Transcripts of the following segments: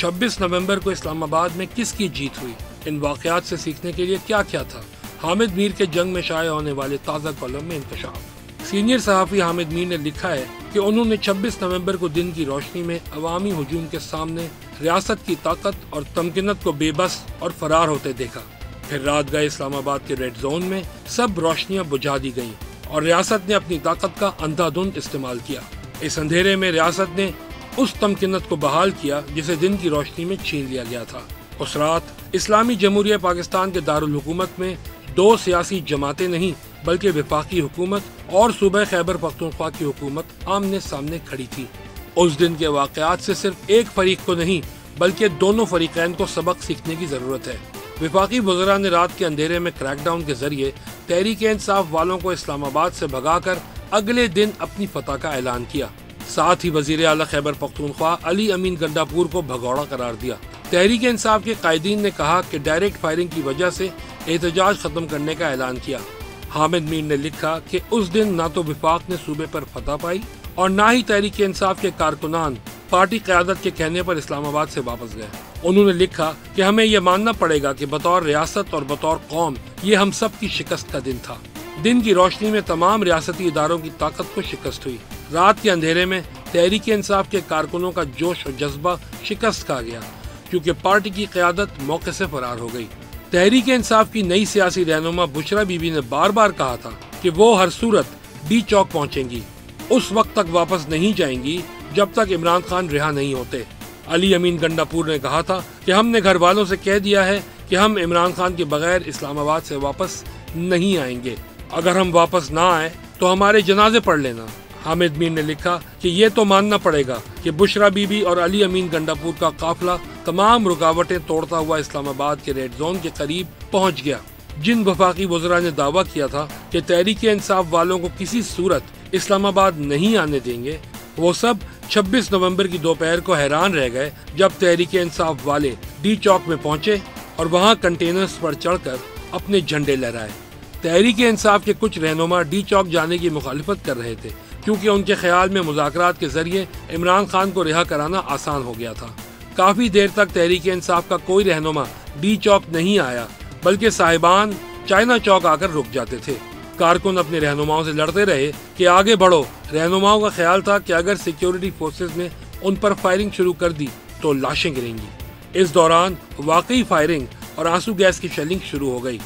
26 نومبر کو اسلام آباد میں کس کی جیت ہوئی؟ ان واقعات سے سیکھنے کے لیے کیا کیا تھا؟ حامد میر کے جنگ میں شائع ہونے والے تازہ کالم میں انکشاف۔ سینئر صحافی حامد میر نے لکھا ہے کہ انہوں نے 26 نومبر کو دن کی روشنی میں عوامی ہجوم کے سامنے ریاست کی طاقت اور تمکنت کو بے بس اور فرار ہوتے دیکھا۔ پھر رات گئے اسلام آباد کے ریڈ زون میں سب روشنیاں بجھا دی گئیں اور ریاست نے اپنی طاقت کا اندھا دھند استعمال کیا۔ اس اندھیرے میں ریاست نے اس تمکنت کو بحال کیا جسے دن کی روشنی میں چھین لیا گیا تھا۔ اس رات اسلامی جمہوریہ پاکستان کے دارالحکومت میں 2 سیاسی جماعتیں نہیں بلکہ وفاقی حکومت اور صوبہ خیبر پختونخوا کی حکومت آمنے سامنے کھڑی تھی۔ اس دن کے واقعات سے صرف ایک فریق کو نہیں بلکہ دونوں فریقین کو سبق سیکھنے کی ضرورت ہے۔ وفاقی وزراء نے رات کے اندھیرے میں کریک ڈاؤن کے ذریعے تحریک انصاف والوں کو اسلام آباد سے بھگا کر اگلے دن اپنی فتح کا اعلان کیا۔ ساتھ ہی وزیر اعلیٰ خیبر پختونخوا علی امین گنڈاپور کو بھگوڑا قرار دیا۔ تحریک انصاف کے قائدین نے کہا کہ ڈائریکٹ فائرنگ کی وجہ سے احتجاج ختم کرنے کا اعلان کیا۔ حامد میر نے لکھا کہ اس دن نہ تو وفاق نے صوبے پر فتح پائی اور نہ ہی تحریک انصاف کے کارکنان پارٹی قیادت کے کہنے پر اسلام آباد سے واپس گئے۔ انہوں نے لکھا کہ ہمیں یہ ماننا پڑے گا کہ بطور ریاست اور بطور قوم یہ ہم سب کی شکست کا دن تھا۔ دن کی روشنی میں تمام ریاستی اداروں کی طاقت کو شکست ہوئی۔ رات کے اندھیرے میں تحریک انصاف کے کارکنوں کا جوش و جذبہ شکست کھا گیا کیونکہ پارٹی کی قیادت موقع سے فرار ہو گئی۔ تحریک انصاف کی نئی سیاسی رہنما بشرا بی بی نے بار بار کہا تھا کہ وہ ہر صورت ڈی چوک پہنچیں گی، اس وقت تک واپس نہیں جائیں گی جب تک عمران خان رہا نہیں ہوتے۔ علی امین گنڈاپور نے کہا تھا کہ ہم نے گھر والوں سے کہہ دیا ہے کہ ہم عمران خان کے بغیر اسلام آباد سے واپس نہیں آئیں گے، اگر ہم واپس نہ آئیں تو ہمارے جنازے پڑھ لینا۔ حامد میر نے لکھا کہ یہ تو ماننا پڑے گا کہ بشرا بی بی اور علی امین گنڈاپور کا قافلہ تمام رکاوٹیں توڑتا ہوا اسلام آباد کے ریڈ زون کے قریب پہنچ گیا۔ جن وفاقی وزراء نے دعویٰ کیا تھا کہ تحریک انصاف والوں کو کسی صورت اسلام آباد نہیں آنے دیں گے، وہ سب 26 نومبر کی دوپہر کو حیران رہ گئے جب تحریک انصاف والے ڈی چوک میں پہنچے اور وہاں کنٹینرز پر چڑھ کر اپنے جھنڈے لہرائے۔ تحریک انصاف کے کچھ رہنما ڈی چوک جانے کی مخالفت کر رہے تھے کیونکہ ان کے خیال میں مذاکرات کے ذریعے عمران خان کو رہا کرانا آسان ہو گیا تھا۔ کافی دیر تک تحریک انصاف کا کوئی رہنما ڈی چوک نہیں آیا بلکہ صاحبان چائنا چوک آ کر رک جاتے تھے۔ کارکن اپنے رہنماؤں سے لڑتے رہے کہ آگے بڑھو۔ رہنماؤں کا خیال تھا کہ اگر سیکیورٹی فورسز نے ان پر فائرنگ شروع کر دی تو لاشیں گریں گی۔ اس دوران واقعی فائرنگ اور آنسو گیس کی شیلنگ شروع ہو گئی۔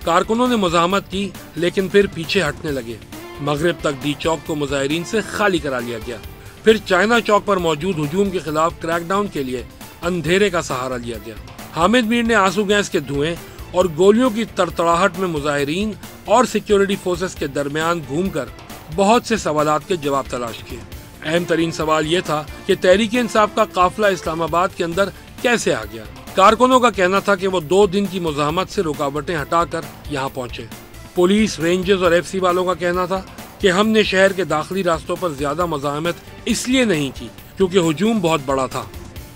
کارکنوں نے مزاحمت کی لیکن پھر پیچھے ہٹنے لگے۔ مغرب تک ڈی چوک کو مظاہرین سے خالی کرا لیا گیا۔ پھر چائنا چوک پر موجود ہجوم کے خلاف کریک ڈاؤن کے لیے اندھیرے کا سہارا لیا گیا۔ حامد میر نے آنسو گیس کے دھوئیں اور گولیوں کی تڑتڑاہٹ میں مظاہرین اور سیکیورٹی فورسز کے درمیان گھوم کر بہت سے سوالات کے جواب تلاش کیے۔ اہم ترین سوال یہ تھا کہ تحریک انصاف کا قافلہ اسلام آباد کے اندر کیسے آ گیا۔ کارکنوں کا کہنا تھا کہ وہ 2 دن کی مزاحمت سے رکاوٹیں ہٹا کر یہاں پہنچے۔ پولیس، رینجرز اور ایف سی والوں کا کہنا تھا کہ ہم نے شہر کے داخلی راستوں پر زیادہ مزاحمت اس لیے نہیں کی کیونکہ ہجوم بہت بڑا تھا،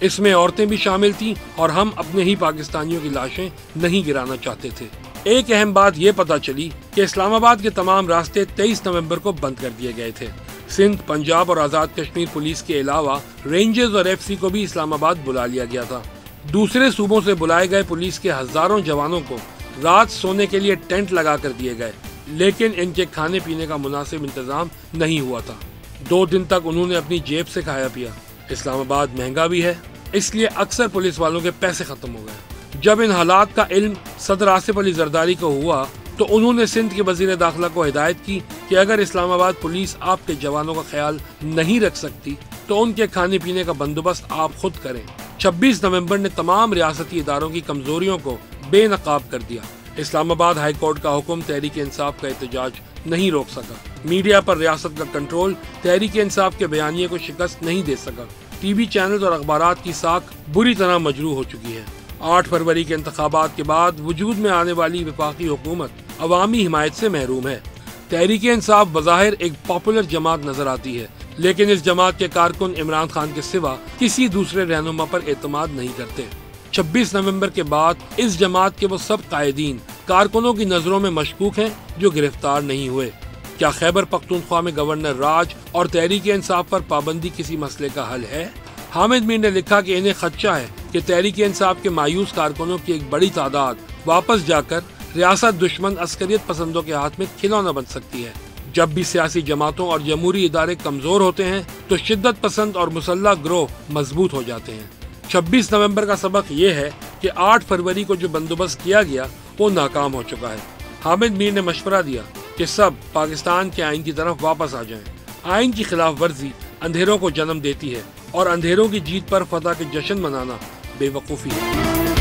اس میں عورتیں بھی شامل تھیں اور ہم اپنے ہی پاکستانیوں کی لاشیں نہیں گرانا چاہتے تھے۔ ایک اہم بات یہ پتہ چلی کہ اسلام آباد کے تمام راستے 23 نومبر کو بند کر دیے گئے تھے۔ سندھ، پنجاب اور آزاد کشمیر پولیس کے علاوہ رینجرز اور ایف سی کو بھی اسلام آباد بلا لیا گیا تھا۔ دوسرے صوبوں سے بلائے گئے پولیس کے ہزاروں جوانوں کو رات سونے کے لیے ٹینٹ لگا کر دیے گئے لیکن ان کے کھانے پینے کا مناسب انتظام نہیں ہوا تھا۔ 2 دن تک انہوں نے اپنی جیب سے کھایا پیا۔ اسلام آباد مہنگا بھی ہے اس لیے اکثر پولیس والوں کے پیسے ختم ہو گئے۔ جب ان حالات کا علم صدر آصف علی زرداری کو ہوا تو انہوں نے سندھ کے وزیر داخلہ کو ہدایت کی کہ اگر اسلام آباد پولیس آپ کے جوانوں کا خیال نہیں رکھ سکتی تو ان کے کھانے پینے کا بندوبست آپ خود کریں۔ 26 نومبر نے تمام ریاستی اداروں کی کمزوریوں کو بے نقاب کر دیا۔ اسلام آباد ہائی کورٹ کا حکم تحریک انصاف کا احتجاج نہیں روک سکا۔ میڈیا پر ریاست کا کنٹرول تحریک انصاف کے بیانیے کو شکست نہیں دے سکا۔ ٹی وی چینلز اور اخبارات کی ساکھ بری طرح مجروح ہو چکی ہے۔ 8 فروری کے انتخابات کے بعد وجود میں آنے والی وفاقی حکومت عوامی حمایت سے محروم ہے۔ تحریک انصاف بظاہر ایک پاپولر جماعت نظر آتی ہے لیکن اس جماعت کے کارکن عمران خان کے سوا کسی دوسرے رہنما پر اعتماد نہیں کرتے۔ 26 نومبر کے بعد اس جماعت کے وہ سب قائدین کارکنوں کی نظروں میں مشکوک ہیں جو گرفتار نہیں ہوئے۔ کیا خیبر پختونخوا میں گورنر راج اور تحریک انصاف پر پابندی کسی مسئلے کا حل ہے؟ حامد میر نے لکھا کہ انہیں خدشہ ہے کہ تحریک انصاف کے مایوس کارکنوں کی ایک بڑی تعداد واپس جا کر ریاست دشمن عسکریت پسندوں کے ہاتھ میں کھلونا بن سکتی ہے۔ جب بھی سیاسی جماعتوں اور جمہوری ادارے کمزور ہوتے ہیں تو شدت پسند اور مسلح گروہ مضبوط ہو جاتے ہیں۔ 26 نومبر کا سبق یہ ہے کہ 8 فروری کو جو بندوبست کیا گیا وہ ناکام ہو چکا ہے۔ حامد میر نے مشورہ دیا کہ سب پاکستان کے آئین کی طرف واپس آ جائیں۔ آئین کی خلاف ورزی اندھیروں کو جنم دیتی ہے اور اندھیروں کی جیت پر فتح کے جشن منانا بے وقوفی ہے۔